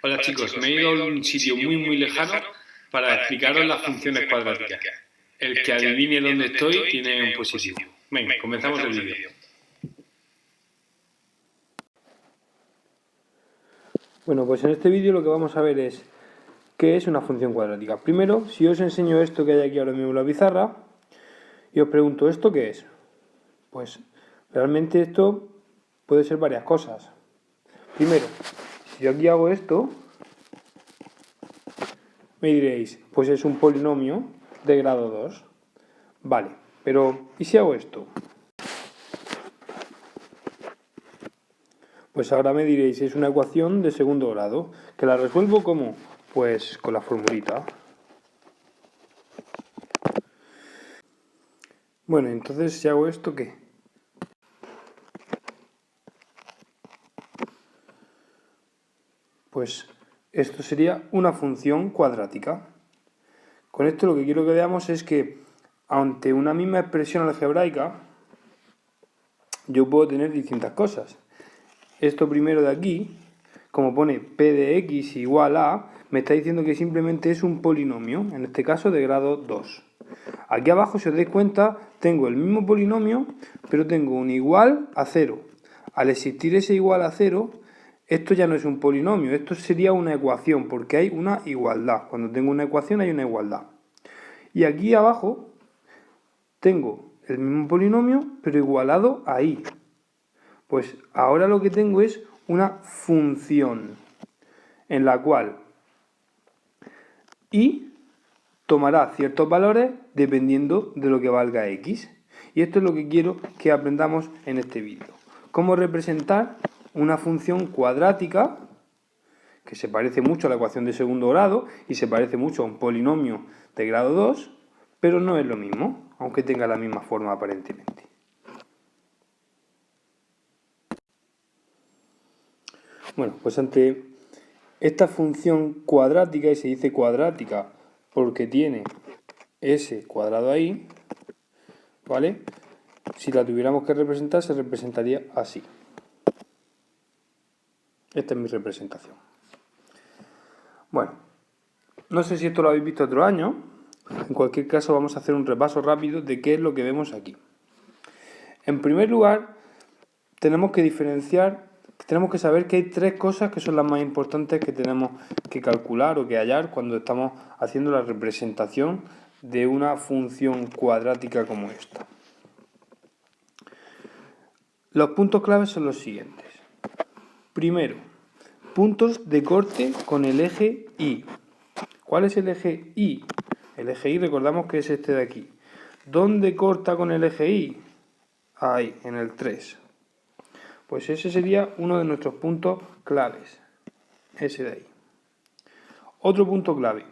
Hola chicos, me he ido a un sitio muy lejano para explicaros las funciones cuadráticas. El que adivine dónde estoy tiene un positivo. Venga, comenzamos el vídeo. Bueno, pues en este vídeo lo que vamos a ver es qué es una función cuadrática. Primero, si os enseño esto que hay aquí ahora mismo en la pizarra y os pregunto, ¿esto qué es? Pues realmente esto puede ser varias cosas. Primero, si yo aquí hago esto, me diréis, pues es un polinomio de grado 2. Vale, pero ¿y si hago esto? Pues ahora me diréis, es una ecuación de segundo grado. ¿Que la resuelvo cómo? Pues con la formulita. Bueno, entonces si hago esto, ¿qué? Pues esto sería una función cuadrática. Con esto lo que quiero que veamos es que ante una misma expresión algebraica yo puedo tener distintas cosas. Esto primero de aquí, como pone p de x igual a, me está diciendo que simplemente es un polinomio, en este caso de grado 2. Aquí abajo, si os dais cuenta, tengo el mismo polinomio, pero tengo un igual a 0. Al existir ese igual a 0, esto ya no es un polinomio, esto sería una ecuación, porque hay una igualdad. Cuando tengo una ecuación hay una igualdad. Y aquí abajo tengo el mismo polinomio, pero igualado a y. Pues ahora lo que tengo es una función en la cual y tomará ciertos valores dependiendo de lo que valga x. Y esto es lo que quiero que aprendamos en este vídeo. Cómo representar una función cuadrática que se parece mucho a la ecuación de segundo grado y se parece mucho a un polinomio de grado 2, pero no es lo mismo, aunque tenga la misma forma aparentemente. Bueno, pues ante esta función cuadrática, y se dice cuadrática porque tiene s cuadrado ahí, ¿vale? Si la tuviéramos que representar, se representaría así. Esta es mi representación. Bueno, no sé si esto lo habéis visto otro año. En cualquier caso, vamos a hacer un repaso rápido de qué es lo que vemos aquí. En primer lugar, tenemos que diferenciar, tenemos que saber que hay tres cosas que son las más importantes que tenemos que calcular o que hallar cuando estamos haciendo la representación de una función cuadrática como esta. Los puntos claves son los siguientes. Primero, puntos de corte con el eje Y. ¿Cuál es el eje Y? El eje Y recordamos que es este de aquí. ¿Dónde corta con el eje Y? Ahí, en el 3. Pues ese sería uno de nuestros puntos claves. Ese de ahí. Otro punto clave.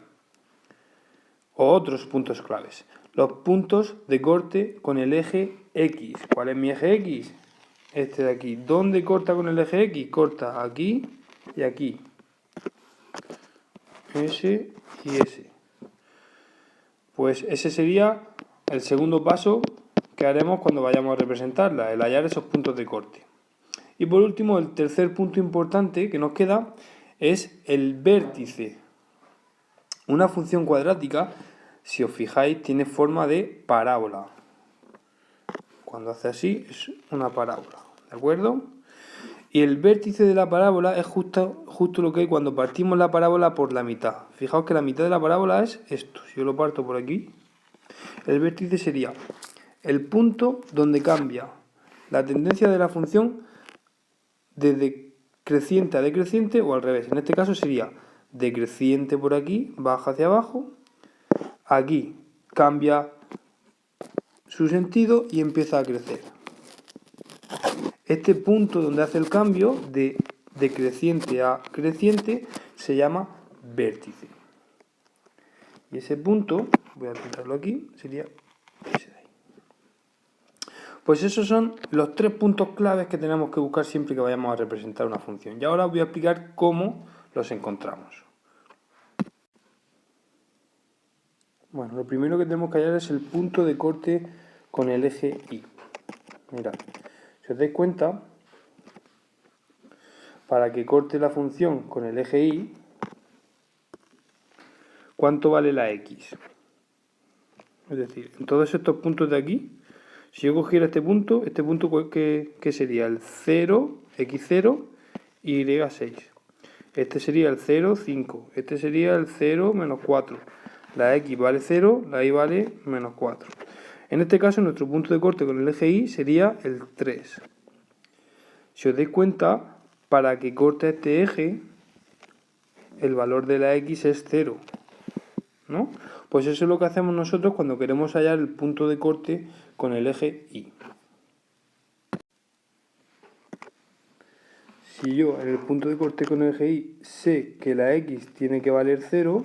O otros puntos claves. Los puntos de corte con el eje X. ¿Cuál es mi eje X? Este de aquí. ¿Dónde corta con el eje X? Corta aquí y aquí. Ese y ese. Pues ese sería el segundo paso que haremos cuando vayamos a representarla, el hallar esos puntos de corte. Y por último, el tercer punto importante que nos queda es el vértice. Una función cuadrática, si os fijáis, tiene forma de parábola. Cuando hace así, es una parábola, ¿de acuerdo? Y el vértice de la parábola es justo lo que hay cuando partimos la parábola por la mitad. Fijaos que la mitad de la parábola es esto. Si yo lo parto por aquí, el vértice sería el punto donde cambia la tendencia de la función de decreciente a decreciente o al revés. En este caso sería decreciente por aquí, baja hacia abajo. Aquí cambia su sentido y empieza a crecer. Este punto donde hace el cambio de decreciente a creciente se llama vértice. Y ese punto, voy a pintarlo aquí, sería ese de ahí. Pues esos son los tres puntos claves que tenemos que buscar siempre que vayamos a representar una función. Y ahora os voy a explicar cómo los encontramos. Bueno, lo primero que tenemos que hallar es el punto de corte con el eje Y. Mirad, si os dais cuenta, para que corte la función con el eje Y, ¿cuánto vale la X? Es decir, en todos estos puntos de aquí, si yo cogiera este punto ¿qué sería? El 0, x0 y y6. Este sería el 0, 5. Este sería el 0, menos 4. La x vale 0, la y vale menos 4. En este caso, nuestro punto de corte con el eje Y sería el 3. Si os dais cuenta, para que corte este eje, el valor de la x es 0, ¿no? Pues eso es lo que hacemos nosotros cuando queremos hallar el punto de corte con el eje Y. Si yo en el punto de corte con el eje Y sé que la x tiene que valer 0,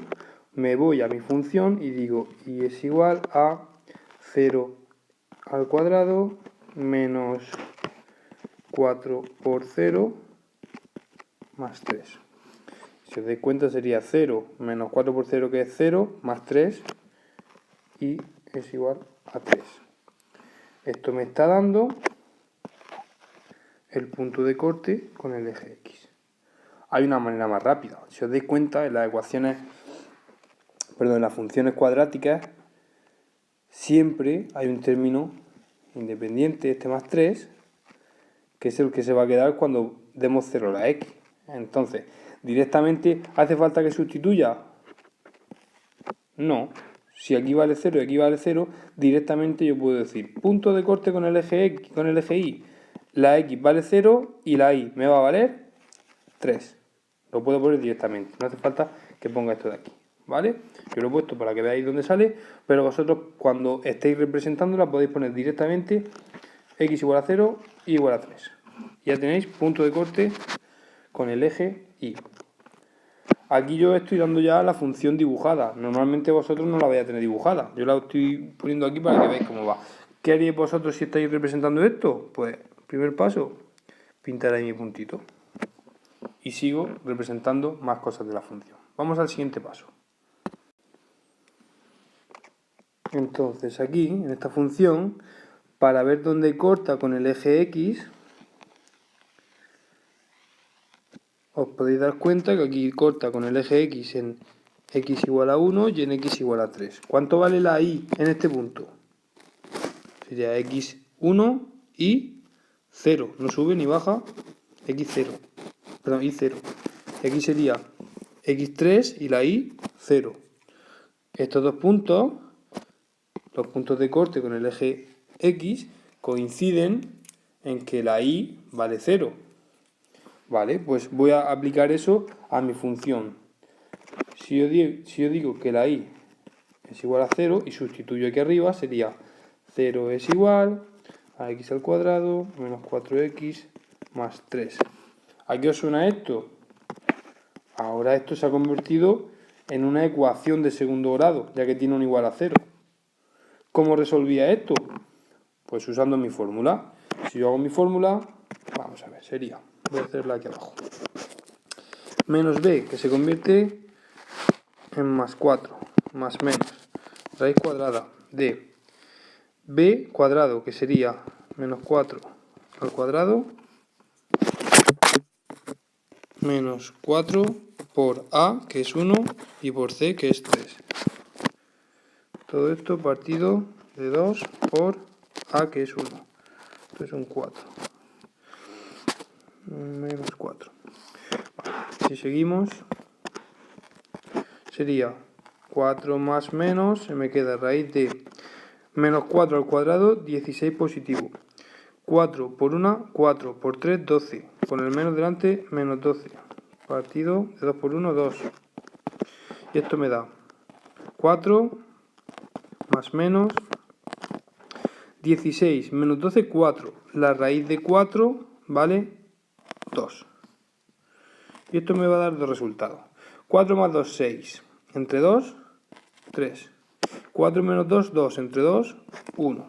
me voy a mi función y digo y es igual a 0 al cuadrado menos 4 por 0 más 3. Si os dais cuenta sería 0 menos 4 por 0 que es 0 más 3 y es igual a 3. Esto me está dando el punto de corte con el eje X. Hay una manera más rápida. Si os dais cuenta, en las ecuaciones, en las funciones cuadráticas, siempre hay un término independiente, este más 3, que es el que se va a quedar cuando demos 0 a la X. Entonces, directamente, ¿hace falta que sustituya? No. Si aquí vale 0 y aquí vale 0, directamente yo puedo decir punto de corte con el eje X, con el eje Y. La X vale 0 y la Y me va a valer 3. Lo puedo poner directamente. No hace falta que ponga esto de aquí. ¿Vale? Yo lo he puesto para que veáis dónde sale, pero vosotros cuando estéis representándola podéis poner directamente X igual a 0 y igual a 3. Ya tenéis punto de corte con el eje Y. Aquí yo estoy dando ya la función dibujada. Normalmente vosotros no la vais a tener dibujada. Yo la estoy poniendo aquí para que veáis cómo va. ¿Qué haríais vosotros si estáis representando esto? Pues, primer paso, pintar ahí mi puntito. Y sigo representando más cosas de la función. Vamos al siguiente paso. Entonces aquí, en esta función, para ver dónde corta con el eje X, os podéis dar cuenta que aquí corta con el eje X en X igual a 1 y en X igual a 3. ¿Cuánto vale la Y en este punto? Sería X1 y 0. No sube ni baja. X0. Perdón, Y0. X sería X3 y la Y 0. Estos dos puntos, los puntos de corte con el eje X, coinciden en que la Y vale 0. Vale, pues voy a aplicar eso a mi función. Si yo digo que la Y es igual a 0 y sustituyo aquí arriba, sería 0 es igual a x al cuadrado menos 4x más 3. ¿A qué os suena esto? Ahora esto se ha convertido en una ecuación de segundo grado, ya que tiene un igual a 0. ¿Cómo resolvía esto? Pues usando mi fórmula. Si yo hago mi fórmula, vamos a ver, sería, voy a hacerla aquí abajo, menos b, que se convierte en más 4, más menos, raíz cuadrada de b cuadrado, que sería menos 4 al cuadrado, menos 4 por a, que es 1, y por c, que es 3. Todo esto partido de 2 por a, que es 1. Esto es un 4. Menos 4. Vale. Si seguimos, sería 4 más menos, se me queda raíz de menos 4 al cuadrado, 16 positivo. 4 por 1, 4 por 3, 12. Con el menos delante, menos 12. Partido de 2 por 1, 2. Y esto me da 4 más menos 16 menos 12, 4. La raíz de 4 vale 2. Y esto me va a dar dos resultados. 4 más 2, 6. Entre 2, 3. 4 menos 2, 2. Entre 2, 1.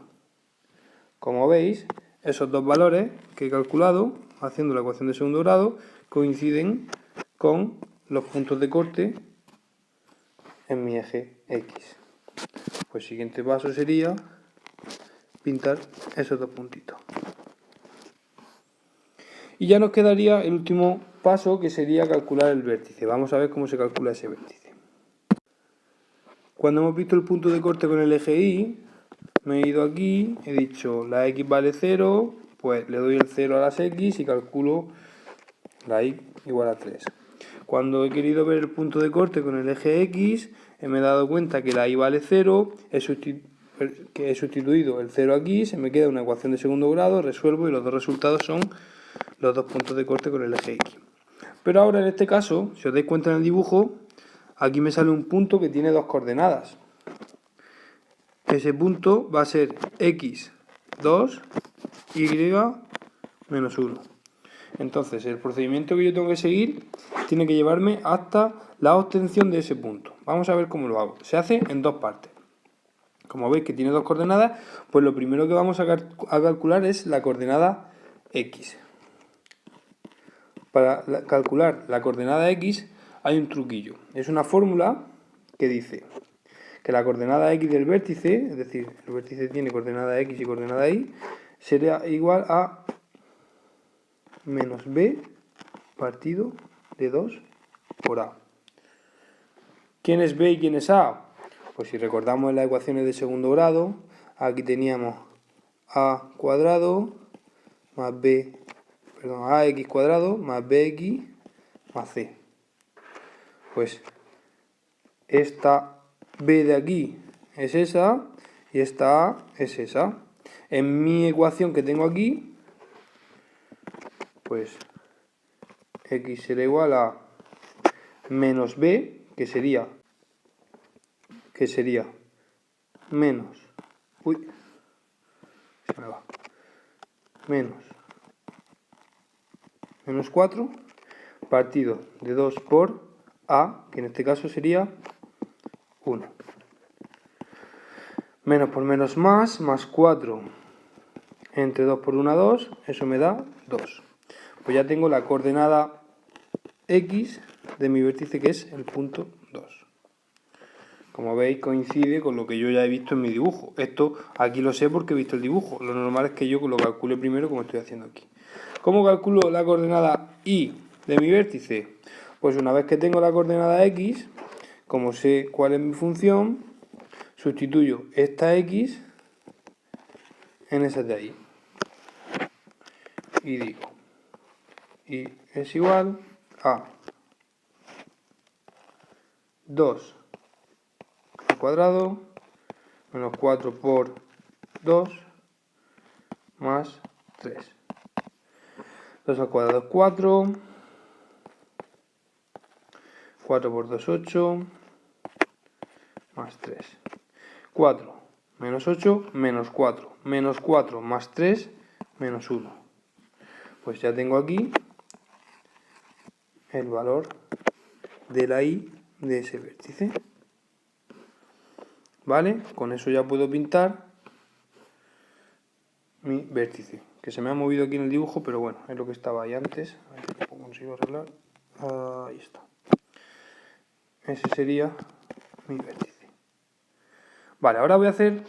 Como veis, esos dos valores que he calculado, haciendo la ecuación de segundo grado, coinciden con los puntos de corte en mi eje X. Pues el siguiente paso sería pintar esos dos puntitos. Y ya nos quedaría el último paso que sería calcular el vértice. Vamos a ver cómo se calcula ese vértice. Cuando hemos visto el punto de corte con el eje Y, me he ido aquí, he dicho la X vale 0, pues le doy el 0 a las X y calculo la Y igual a 3. Cuando he querido ver el punto de corte con el eje X, me he dado cuenta que la Y vale 0, que he sustituido el 0 aquí, se me queda una ecuación de segundo grado, resuelvo y los dos resultados son los dos puntos de corte con el eje X. Pero ahora en este caso, si os dais cuenta en el dibujo, aquí me sale un punto que tiene dos coordenadas. Ese punto va a ser x2, y menos 1. Entonces, el procedimiento que yo tengo que seguir tiene que llevarme hasta la obtención de ese punto. Vamos a ver cómo lo hago. Se hace en dos partes. Como veis que tiene dos coordenadas, pues lo primero que vamos a calcular es la coordenada x. Para calcular la coordenada x hay un truquillo. Es una fórmula que dice que la coordenada x del vértice, es decir, el vértice tiene coordenada x y coordenada y, sería igual a menos b partido de 2 por a. ¿Quién es b y quién es a? Pues si recordamos en las ecuaciones de segundo grado, aquí teníamos a cuadrado más ax cuadrado más bx más c. Pues esta b de aquí es esa y esta a es esa. En mi ecuación que tengo aquí, pues x será igual a menos b, que sería menos, menos 4 partido de 2 por a, que en este caso sería 1. Menos por menos más 4 entre 2 por 1, 2, eso me da 2. Pues ya tengo la coordenada x de mi vértice, que es el punto 2. Como veis, coincide con lo que yo ya he visto en mi dibujo. Esto aquí lo sé porque he visto el dibujo. Lo normal es que yo lo calcule primero, como estoy haciendo aquí. ¿Cómo calculo la coordenada y de mi vértice? Pues una vez que tengo la coordenada x, como sé cuál es mi función, sustituyo esta x en esa de ahí. Y digo, y es igual a 2 al cuadrado menos 4 por 2 más 3. 2 al cuadrado es 4. 4 por 2, 8. Más 3. 4 menos 8 menos 4. Menos 4 más 3 menos 1. Pues ya tengo aquí el valor de la y de ese vértice. ¿Vale? Con eso ya puedo pintar mi vértice, que se me ha movido aquí en el dibujo, pero bueno, es lo que estaba ahí antes. A ver si lo consigo arreglar. Ahí está. Ese sería mi vértice. Vale, ahora voy a hacer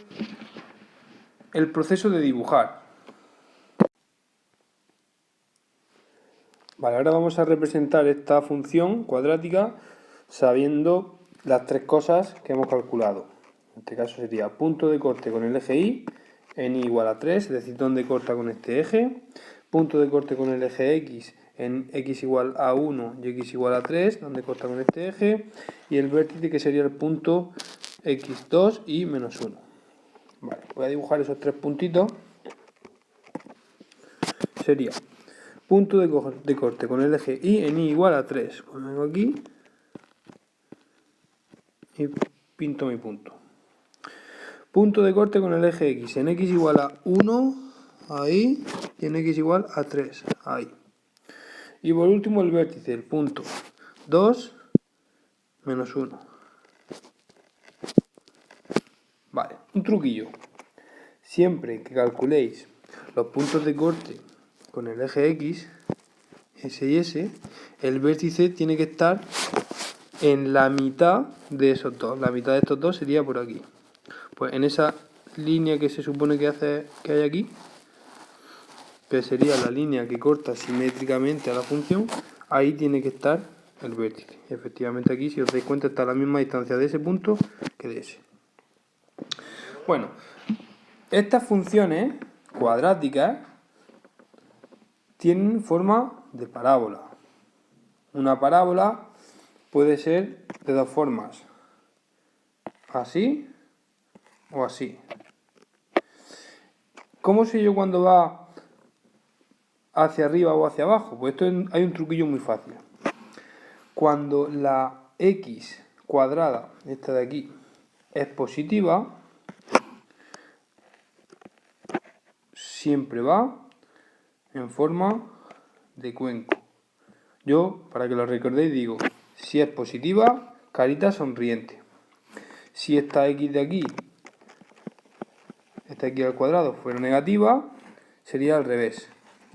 el proceso de dibujar. Vale, ahora vamos a representar esta función cuadrática sabiendo las tres cosas que hemos calculado. En este caso sería punto de corte con el eje Y en Y igual a 3, es decir, donde corta con este eje. Punto de corte con el eje X en X igual a 1 y X igual a 3, donde corta con este eje. Y el vértice, que sería el punto X2 y menos 1. Vale, voy a dibujar esos tres puntitos. Sería punto de corte con el eje Y en Y igual a 3. Pues vengo aquí y pinto mi punto. Punto de corte con el eje X en X igual a 1, ahí, y en X igual a 3, ahí. Y por último el vértice, el punto 2 menos 1. Vale, un truquillo. Siempre que calculéis los puntos de corte con el eje X, S y S, el vértice tiene que estar en la mitad de esos dos. La mitad de estos dos sería por aquí. Pues en esa línea que se supone que hay aquí, que sería la línea que corta simétricamente a la función, ahí tiene que estar el vértice. Efectivamente aquí, si os dais cuenta, está a la misma distancia de ese punto que de ese. Bueno, estas funciones cuadráticas tienen forma de parábola. Una parábola puede ser de dos formas, así o así. ¿Cómo sé yo cuando va hacia arriba o hacia abajo? Pues hay un truquillo muy fácil. Cuando la x cuadrada, esta de aquí, es positiva, siempre va en forma de cuenco. Yo, para que lo recordéis, digo, si es positiva, carita sonriente. Si esta x de aquí, esta x al cuadrado, fuera negativa, sería al revés,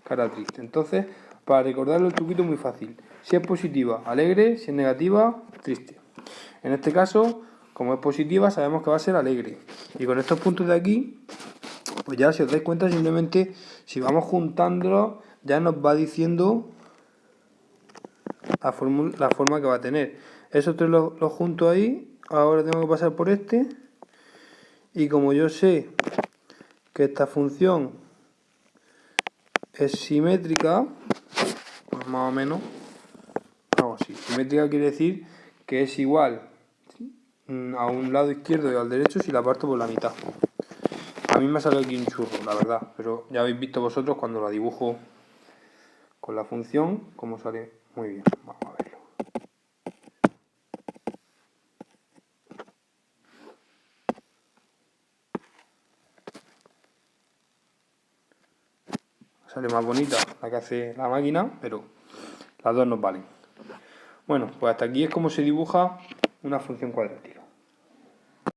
cara triste. Entonces, para recordarlo el truquito es muy fácil. Si es positiva, alegre; si es negativa, triste. En este caso, como es positiva, sabemos que va a ser alegre. Y con estos puntos de aquí, pues ya si os dais cuenta, simplemente si vamos juntándolos, ya nos va diciendo la forma que va a tener. Esos tres los junto ahí. Ahora tengo que pasar por este. Y como yo sé que esta función es simétrica, pues más o menos hago así. Simétrica quiere decir que es igual a un lado izquierdo y al derecho si la parto por la mitad. A mí me ha salido aquí un churro, la verdad, pero ya habéis visto vosotros cuando la dibujo con la función cómo sale muy bien. Vamos a verlo. Sale más bonita la que hace la máquina, pero las dos nos valen. Bueno, pues hasta aquí es como se dibuja una función cuadrática.